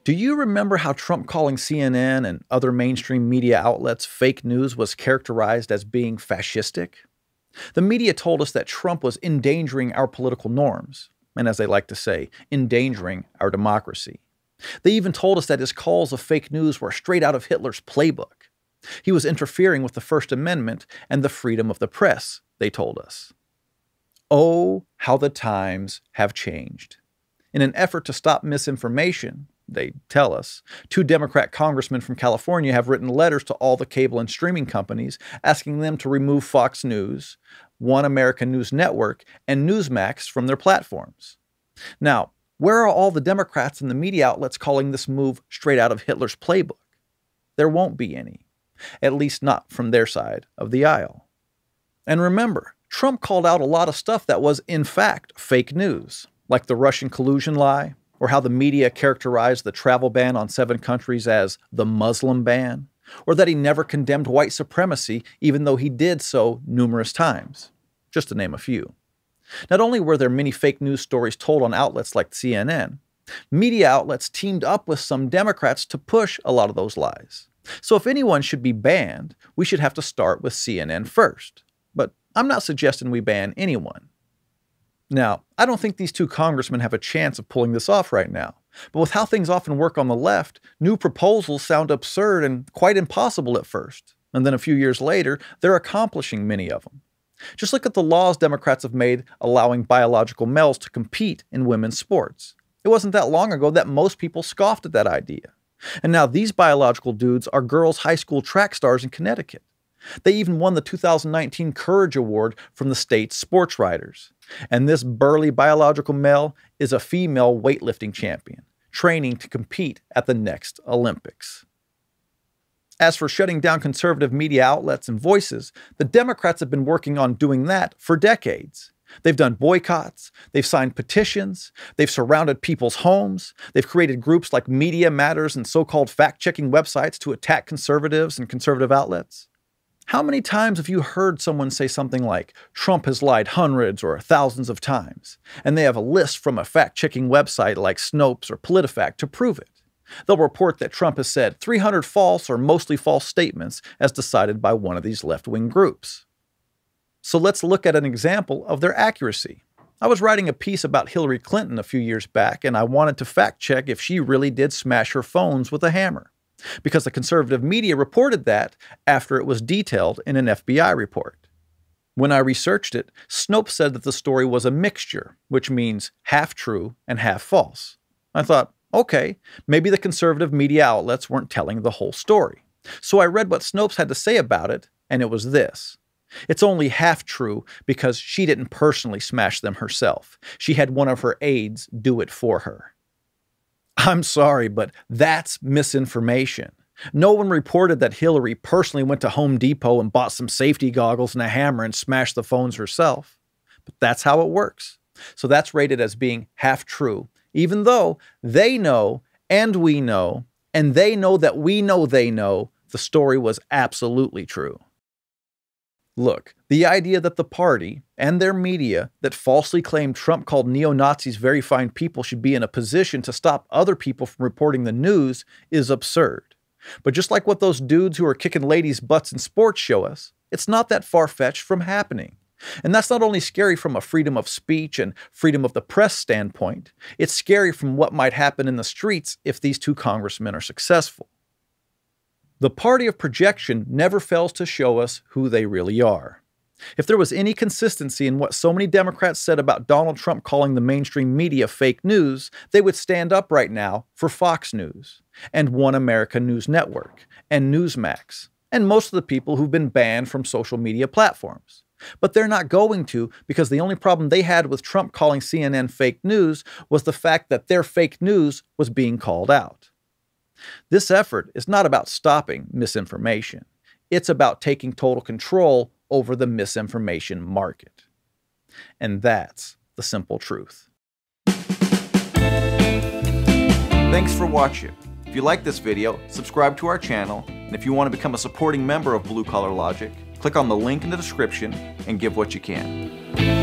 Do you remember how Trump calling CNN and other mainstream media outlets fake news was characterized as being fascistic? The media told us that Trump was endangering our political norms, and as they like to say, endangering our democracy. They even told us that his calls of fake news were straight out of Hitler's playbook. He was interfering with the First Amendment and the freedom of the press, they told us. Oh, how the times have changed. In an effort to stop misinformation, they tell us, 2 Democrat congressmen from California have written letters to all the cable and streaming companies asking them to remove Fox News, One American News Network, and Newsmax from their platforms. Now, where are all the Democrats and the media outlets calling this move straight out of Hitler's playbook? There won't be any, at least not from their side of the aisle. And remember, Trump called out a lot of stuff that was, in fact, fake news, like the Russian collusion lie, or how the media characterized the travel ban on 7 countries as the Muslim ban, or that he never condemned white supremacy even though he did so numerous times, just to name a few. Not only were there many fake news stories told on outlets like CNN, media outlets teamed up with some Democrats to push a lot of those lies. So if anyone should be banned, we should have to start with CNN first. But I'm not suggesting we ban anyone. Now, I don't think these 2 congressmen have a chance of pulling this off right now, but with how things often work on the left, new proposals sound absurd and quite impossible at first, and then a few years later, they're accomplishing many of them. Just look at the laws Democrats have made allowing biological males to compete in women's sports. It wasn't that long ago that most people scoffed at that idea. And now these biological dudes are girls' high school track stars in Connecticut. They even won the 2019 Courage Award from the state's sports writers. And this burly biological male is a female weightlifting champion, training to compete at the next Olympics. As for shutting down conservative media outlets and voices, the Democrats have been working on doing that for decades. They've done boycotts, they've signed petitions, they've surrounded people's homes, they've created groups like Media Matters and so-called fact-checking websites to attack conservatives and conservative outlets. How many times have you heard someone say something like, Trump has lied hundreds or thousands of times, and they have a list from a fact-checking website like Snopes or PolitiFact to prove it? They'll report that Trump has said 300 false or mostly false statements as decided by one of these left-wing groups. So let's look at an example of their accuracy. I was writing a piece about Hillary Clinton a few years back, and I wanted to fact-check if she really did smash her phones with a hammer, because the conservative media reported that after it was detailed in an FBI report. When I researched it, Snopes said that the story was a mixture, which means half true and half false. I thought, okay, maybe the conservative media outlets weren't telling the whole story. So I read what Snopes had to say about it, and it was this. It's only half true because she didn't personally smash them herself. She had one of her aides do it for her. I'm sorry, but that's misinformation. No one reported that Hillary personally went to Home Depot and bought some safety goggles and a hammer and smashed the phones herself. But that's how it works. So that's rated as being half true, even though they know, and we know, and they know that we know they know the story was absolutely true. Look, the idea that the party and their media that falsely claimed Trump called neo-Nazis very fine people should be in a position to stop other people from reporting the news is absurd. But just like what those dudes who are kicking ladies' butts in sports show us, it's not that far-fetched from happening. And that's not only scary from a freedom of speech and freedom of the press standpoint, it's scary from what might happen in the streets if these 2 congressmen are successful. The party of projection never fails to show us who they really are. If there was any consistency in what so many Democrats said about Donald Trump calling the mainstream media fake news, they would stand up right now for Fox News, and One American News Network, and Newsmax, and most of the people who've been banned from social media platforms. But they're not going to, because the only problem they had with Trump calling CNN fake news was the fact that their fake news was being called out. This effort is not about stopping misinformation. It's about taking total control over the misinformation market. And that's the simple truth. Thanks for watching. If you like this video, subscribe to our channel, and if you want to become a supporting member of Blue Collar Logic, click on the link in the description and give what you can.